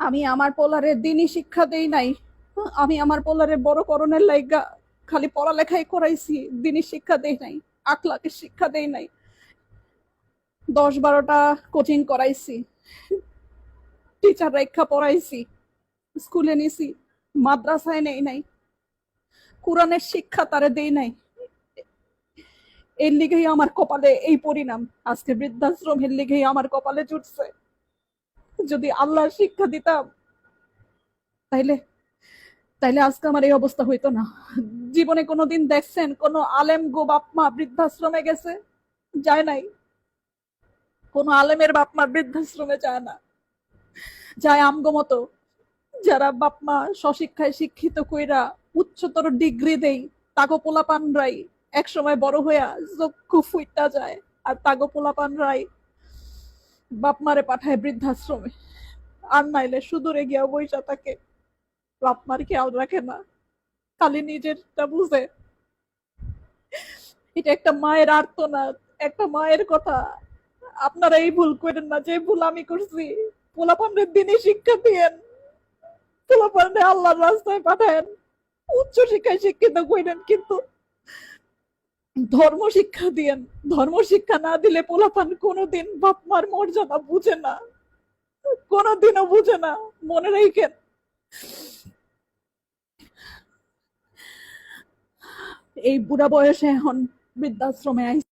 আমি আমার পোলারে দিনই শিক্ষা দেই নাই। আমি আমার পোলারে বড় করণের লাইগা খালি পড়ালেখাই করাইছি, দিনই শিক্ষা দেই নাই, আখলাকের শিক্ষা দেই নাই। 10-12টা কোচিং করাইছি, টিচার রেখা পড়াইছি, স্কুলে নিছি, মাদ্রাসায় নেই নাই, কোরআনের শিক্ষা তারে দেই নাই। এর লিগেই আমার কপালে এই পরিণাম। আজকে বৃদ্ধাশ্রমের লিগেই আমার কপালে জুটছে। যদি আল্লাহর শিক্ষা দিতাম তাইলে তাইলে আজকে আমার এই অবস্থা হইতো না। জীবনে কোনোদিন দেখছেন কোন আলেম গো বাপ মা বৃদ্ধাশ্রমে গেছে? যায় নাই। কোন আলেমের বাপ মা বৃদ্ধাশ্রমে যায় না। যায় আমগো মতো যারা বাপ মা স্বশিক্ষায় শিক্ষিত কইরা উচ্চতর ডিগ্রি দেই, তাগো পোলাপানরাই এক সময় বড় হইয়া চক্ষু ফুইটা যায়। আর তাগো পোলাপানরাই বাপ মারে পাঠায় বৃদ্ধাশ্রমে। আর নাইলে সুদূরে গিয়া বইসা থাকে, বাপ মার খেয়াল রাখে না, খালি নিজেরটা বুঝে। এটা একটা মায়ের আর্তনাদ, একটা মায়ের কথা। আপনারা এই ভুল করেন না যে ভুল আমি করছি। পোলাপানের দিনই শিক্ষা দিয়েন, পোলাপানে আল্লাহর রাস্তায় পাঠায়েন, উচ্চ শিক্ষায় শিক্ষিত করেন, কিন্তু ধর্ম শিক্ষা দিয়েন। ধর্ম শিক্ষা না দিলে পোলাপান কোনোদিন বাপ মার মর্যাদা বুঝে না, কোনোদিনও বুঝে না। মনে রাখেন। এই বুড়া বয়সে এখন বৃদ্ধাশ্রমে আইসি।